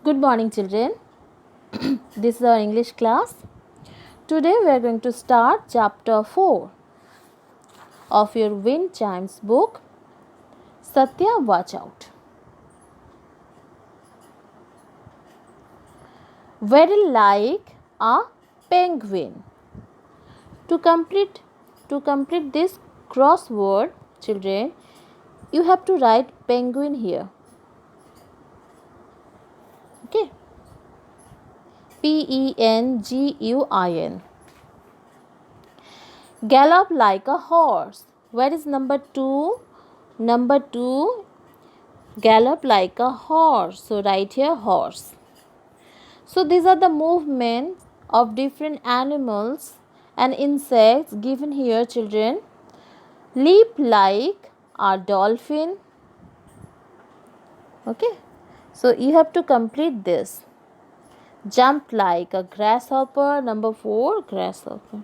Good morning, children. This is our English class. Today we are going to start chapter 4 of your Wind Chimes book, Satya Watch Out. Very like a penguin. To complete this crossword, children, you have to write penguin here. Okay. Penguin. Gallop like a horse. Where is number 2? Number 2, gallop like a horse. So write here horse. So these are the movements of different animals and insects given here, children. Leap like a dolphin. Okay. So you have to complete this. Jump like a grasshopper. Number 4, grasshopper.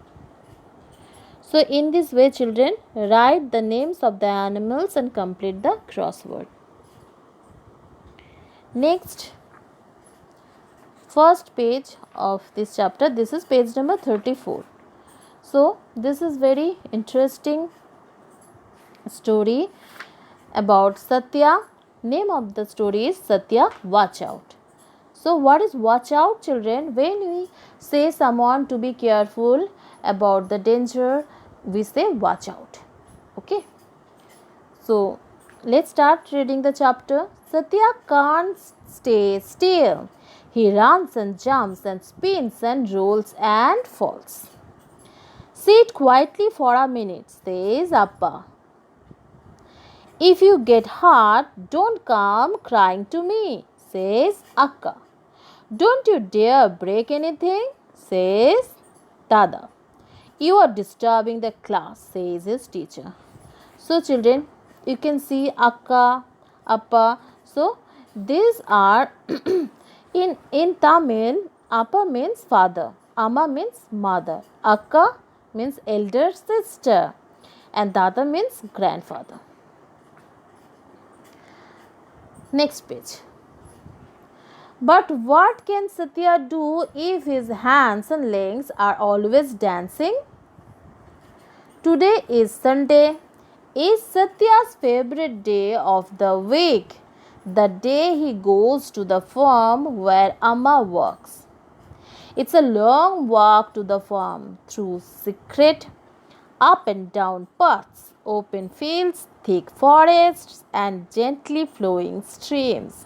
So in this way, children, write the names of the animals and complete the crossword. Next, first page of this chapter, this is page number 34. So this is very interesting story about Satya. Name of the story is Satya Watch Out. So what is watch out, children? When we say someone to be careful about the danger, we say watch out. Okay. So let's start reading the chapter. Satya can't stay still. He runs and jumps and spins and rolls and falls. Sit quietly for a minute, says Appa. If you get hurt, don't come crying to me, says Akka. Don't you dare break anything, says Dada. You are disturbing the class, says his teacher. So children, you can see Akka, Appa. So these are in Tamil, Appa means father, Amma means mother, Akka means elder sister, and Dada means grandfather. Next page. But what can Satya do if his hands and legs are always dancing? Today is Sunday. Is Satya's favorite day of the week, the day he goes to the farm where Amma works. It's a long walk to the farm through secret, up and down paths, open fields, thick forests, and gently flowing streams.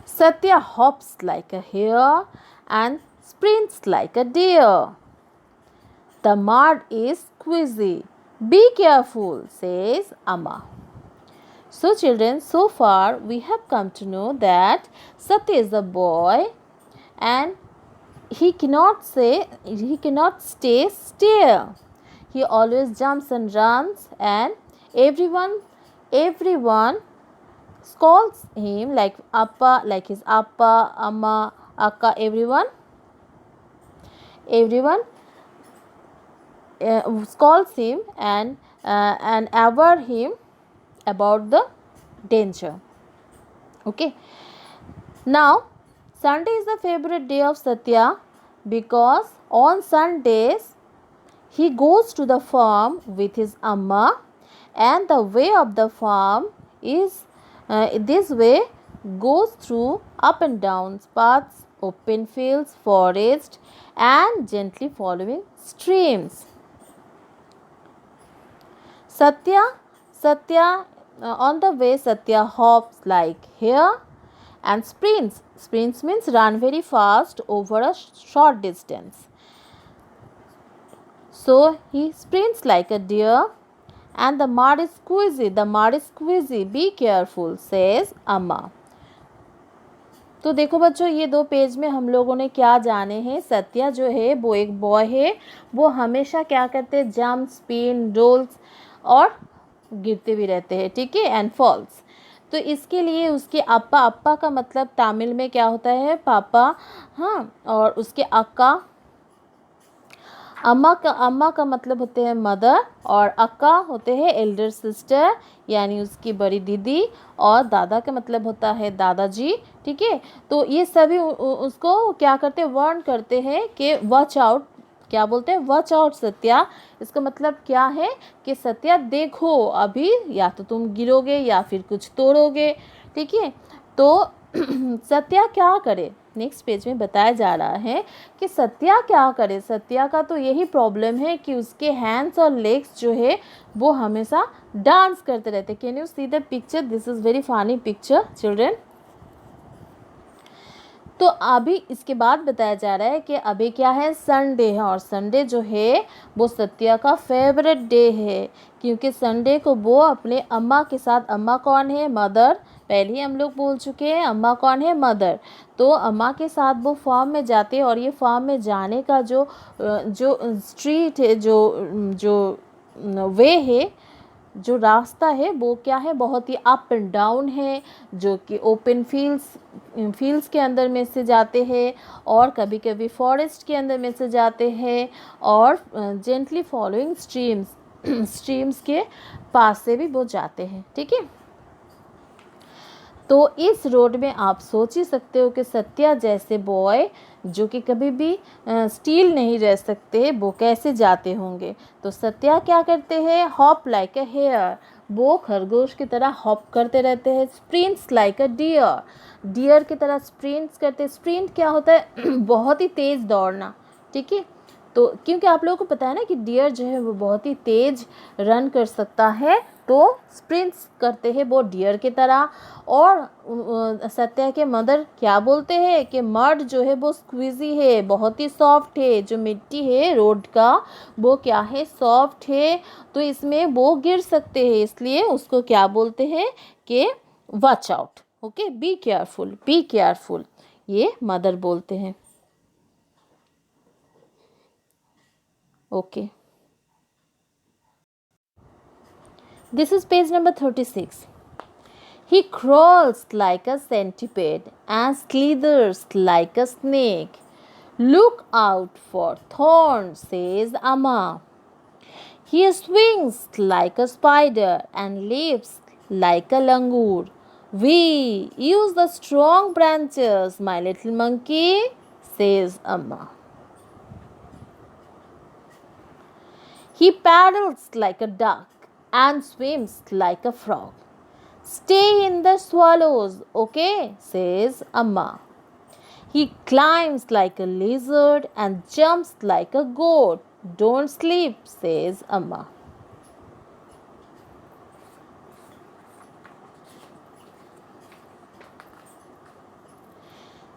Satya hops like a hare and sprints like a deer. The mud is squeezy. Be careful, says Amma. So children, so far we have come to know that Satya is a boy and he cannot stay still. He always jumps and runs, and everyone calls him like Appa, like his Appa, Amma, Akka, everyone calls him and aware him about the danger. Okay. Now, Sunday is the favorite day of Satya because on Sundays he goes to the farm with his Amma, and the way of the farm is this way goes through up and down paths, open fields, forest, and gently following streams. On the way, Satya hops like hare and sprints. Sprints means run very fast over a short distance. So he sprints like a deer, and the mud is squeezy. The mud is squeezy. Be careful, says Amma. तो देखो बच्चों, ये 2 page में हम लोगों ने क्या जाने हैं. सत्या जो है वो एक बॉय है. वो हमेशा क्या करते हैं, जंप, स्पिन, रोल्स और गिरते भी रहते हैं. ठीक है, एंड फॉल्स. तो इसके लिए उसके अप्पा, अप्पा का मतलब तमिल में क्या होता है, पापा. हाँ, और उसके अक्का अम्मा का मतलब होते हैं मदर, और अक्का होते हैं एल्डर सिस्टर यानी उसकी बड़ी दीदी, और दादा का मतलब होता है दादाजी। ठीक है, तो ये सभी उसको क्या करते हैं, वार्न करते हैं कि वॉच आउट, क्या बोलते हैं, वॉच आउट सत्या। इसका मतलब क्या है कि सत्या देखो, अभी या तो तुम गिरोगे या फिर कुछ तोड़ोगे। ठीक है, तो सत्या क्या करे, नेक्स्ट पेज में बताया जा रहा है कि सत्या क्या करे। सत्या का तो यही प्रॉब्लम है कि उसके हैंड्स और लेग्स जो है वो हमेशा डांस करते रहते। Can you see the picture, this is very funny picture children. तो अभी इसके बाद बताया जा रहा है कि अभी क्या है, संडे है, और संडे जो है वो सत्या का फेवरेट डे है, क्योंकि संडे को वो अपने अम्मा के साथ, अम्मा कौन है, मदर, पहले ही हम लोग बोल चुके हैं अम्मा कौन है, मदर। तो अम्मा के साथ वो फार्म में जाते हैं, और ये फार्म में जाने का जो स्ट्रीट है, जो वे है, जो रास्ता है वो क्या है, बहुत ही अप एंड डाउन है, जो कि ओपन फील्ड्स के अंदर में से जाते हैं, और कभी कभी फॉरेस्ट के अंदर में से जाते हैं, और जेंटली फॉलोइंग स्ट्रीम्स के पास से भी वो जाते हैं। ठीक है, तो इस रोड में आप सोच ही सकते हो कि सत्या जैसे बॉय जो कि कभी भी स्टील नहीं रह सकते, वो कैसे जाते होंगे। तो सत्या क्या करते हैं, हॉप लाइक अ हेयर, वो खरगोश की तरह हॉप करते रहते हैं। Sprints like a deer, deer की तरह स्प्रिंट्स करते। स्प्रिंट क्या होता है, बहुत ही तेज़ दौड़ना। ठीक है, तो क्योंकि आप लोगों को पता है ना कि डियर जो है वो बहुत ही तेज़ रन कर सकता है, तो स्प्रिंट्स करते हैं वो डियर की तरह। और सत्या के मदर क्या बोलते हैं कि मड जो है वो स्क्विजी है, बहुत ही सॉफ्ट है, जो मिट्टी है रोड का वो क्या है, सॉफ्ट है, तो इसमें वो गिर सकते हैं, इसलिए उसको क्या बोलते हैं कि watch out. Okay, be careful, be careful, ये मदर बोलते हैं। Okay, this is page number 36. He crawls like a centipede and slithers like a snake. Look out for thorns, says Amma. He swings like a spider and leaps like a langur. We use the strong branches, my little monkey, says Amma. He paddles like a duck and swims like a frog. Stay in the swallows, okay, says Amma. He climbs like a lizard and jumps like a goat. Don't sleep, says Amma.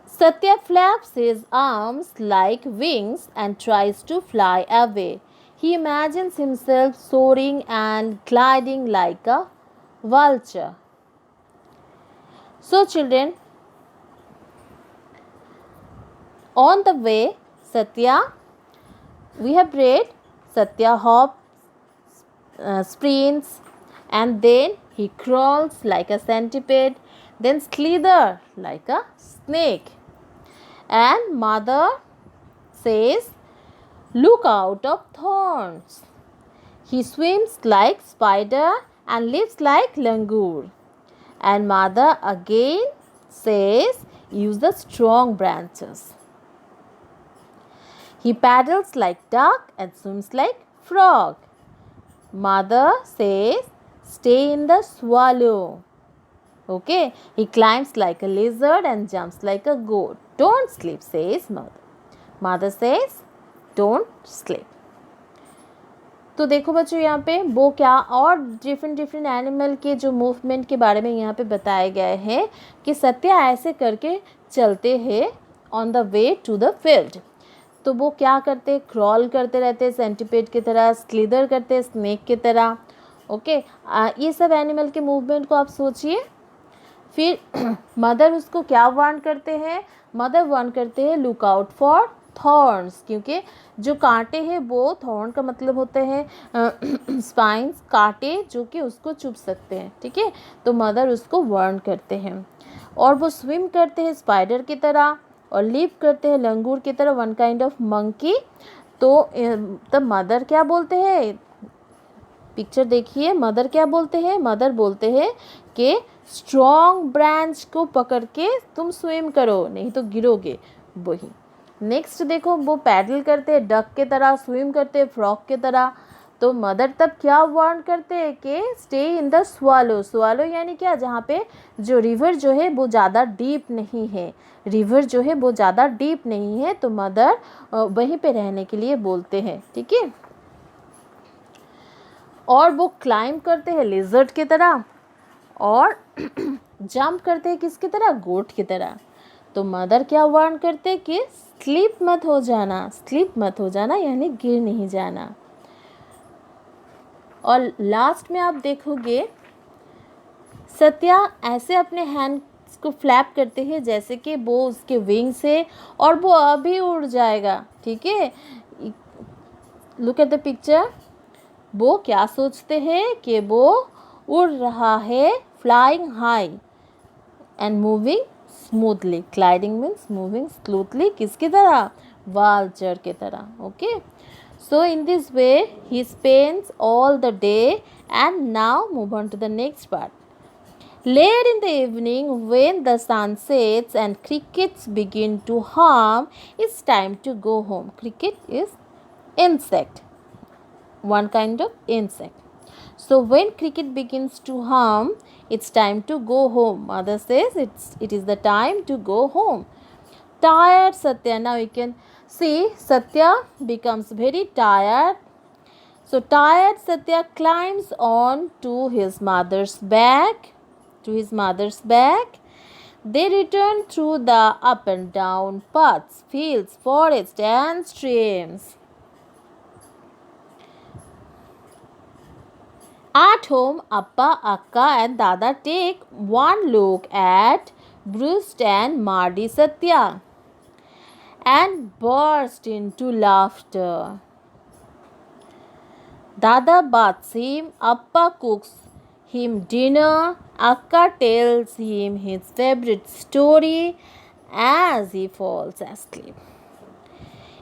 Satya flaps his arms like wings and tries to fly away. He imagines himself soaring and gliding like a vulture. So, children, on the way, Satya, we have read Satya hops, sprints, and then he crawls like a centipede, then slither like a snake. And mother says, look out of thorns. He swims like spider and leaps like langur. And mother again says, use the strong branches. He paddles like duck and swims like frog. Mother says, stay in the swallow. Okay, he climbs like a lizard and jumps like a goat. Don't sleep, says mother. Mother says, don't sleep. तो देखो बच्चों, यहाँ पे वो क्या और different animal के जो मूवमेंट के बारे में यहाँ पे बताया गया है कि सत्या ऐसे करके चलते हैं on the way to the field. तो वो क्या करते, क्रॉल करते रहते हैं सेंटिपेड की तरह, स्लिदर करते हैं स्नेक की तरह। ओके, ये सब एनिमल के मूवमेंट को आप सोचिए। फिर मदर उसको क्या वार्न करते हैं, मदर वार्न करते हैं लुक आउट फॉर थॉर्न्स, क्योंकि जो कांटे हैं वो, थॉर्न का मतलब होते हैं स्पाइंस, कांटे जो कि उसको चुभ सकते हैं। ठीक है, तो मदर उसको वार्न करते हैं। और वो स्विम करते हैं स्पाइडर की तरह, और लीप करते हैं लंगूर की तरह, वन काइंड ऑफ मंकी। तो तब मदर क्या बोलते हैं, पिक्चर देखिए, मदर क्या बोलते हैं, मदर बोलते हैं कि स्ट्रॉन्ग ब्रांच को पकड़ के तुम स्विम करो, नहीं तो गिरोगे। वही नेक्स्ट देखो, वो पैडल करते हैं डक के तरह, स्विम करते हैं फ्रॉग के तरह। तो मदर तब क्या वार्न करते हैं कि stay in the swallow. Swallow यानी क्या, जहाँ पे जो रिवर जो है वो ज़्यादा डीप नहीं है, रिवर जो है वो ज़्यादा डीप नहीं है, तो मदर वहीं पे रहने के लिए बोलते हैं, ठीक है। और वो क्लाइंब करते हैं लिजर्ड की तरह, और जंप करते हैं किसकी तरह, गोट की तरह। तो मदर क्या वार्न करते कि स्लिप मत हो जाना, स्लिप मत हो जाना यानी गिर नहीं जाना। और लास्ट में आप देखोगे सत्या ऐसे अपने हैंड्स को फ्लैप करते हैं जैसे कि वो उसके विंग्स है और वो अभी उड़ जाएगा, ठीक है। लुक एट द पिक्चर, वो क्या सोचते हैं कि वो उड़ रहा है, flying high and moving smoothly. Gliding means moving smoothly, किसकी तरह, वाल्चर की तरह, okay. So in this way he spends all the day, and now move on to the next part. Late in the evening, when the sun sets and crickets begin to hum, it's time to go home. Cricket is insect, one kind of insect. So when cricket begins to hum, it's time to go home. Mother says it is the time to go home. Tired Satya, now you can see Satya becomes very tired. So tired Satya climbs on to his mother's back. They return through the up and down paths, fields, forests and streams. At home, Appa, Akka and Dada take one look at bruised and muddy Satya and burst into laughter. Dada bathes him, Appa cooks him dinner, Akka tells him his favorite story as he falls asleep.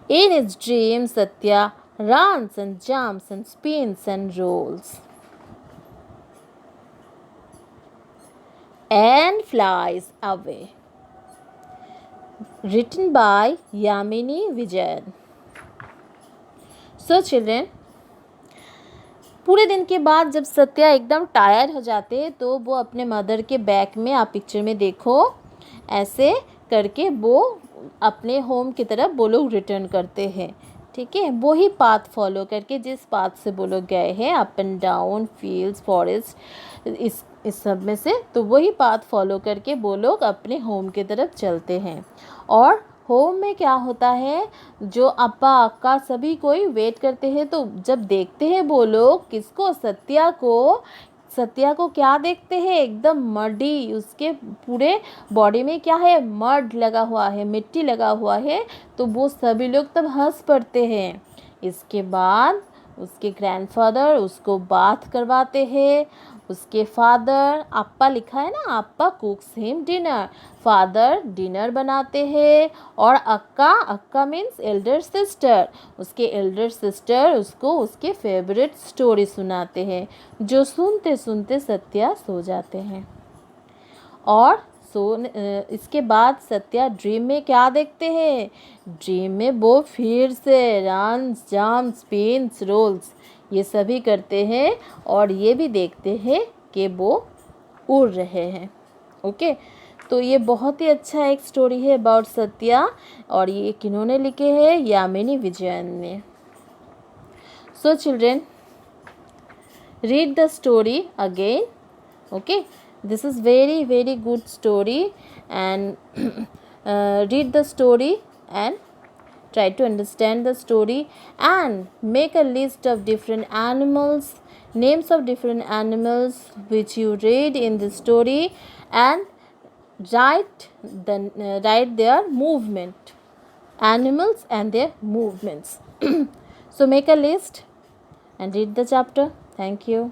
In his dreams, Satya runs and jumps and spins and rolls and flies away. Written by Yamini Vijayan. So children, पूरे दिन के बाद जब सत्या एकदम tired हो जाते हैं तो वो अपने मदर के बैक में, आप पिक्चर में देखो, ऐसे करके वो अपने होम की तरफ वो लोग रिटर्न करते हैं, ठीक है। वो ही पाथ फॉलो करके, जिस पाथ से वो लोग गए हैं, up and down, fields, forest, इस सब में से, तो वही पाथ फॉलो करके वो लोग अपने होम की तरफ चलते हैं। और होम में क्या होता है, जो अप्पा अक्का सभी कोई वेट करते हैं, तो जब देखते हैं वो लोग किसको, सत्या को क्या देखते हैं, एकदम मडी, उसके पूरे बॉडी में क्या है, मड लगा हुआ है, मिट्टी लगा हुआ है। तो वो सभी लोग तब हंस पड़ते हैं। इसके बाद उसके ग्रैंडफादर उसको बाथ करवाते हैं। उसके फादर, अप्पा लिखा है ना, appa cooks him dinner, father dinner बनाते हैं। और अक्का मीन्स एल्डर सिस्टर, उसके एल्डर सिस्टर उसको उसके फेवरेट स्टोरी सुनाते हैं, जो सुनते सुनते सत्या सो जाते हैं। और इसके बाद सत्या ड्रीम में क्या देखते हैं, ड्रीम में वो फिर से रन्स, जम्प्स, स्पिन्स, रोल्स ये सभी करते हैं, और ये भी देखते हैं कि वो उड़ रहे हैं, ओके। तो ये बहुत ही अच्छा एक स्टोरी है अबाउट सत्या, और ये किन्होंने लिखे हैं, यामिनी विजयन ने। सो children, read the story again, okay. This is very good story, and read the story and try to understand the story, and make a list of different animals, names of different animals which you read in the story, and write their movement, animals and their movements. So make a list and read the chapter. Thank you.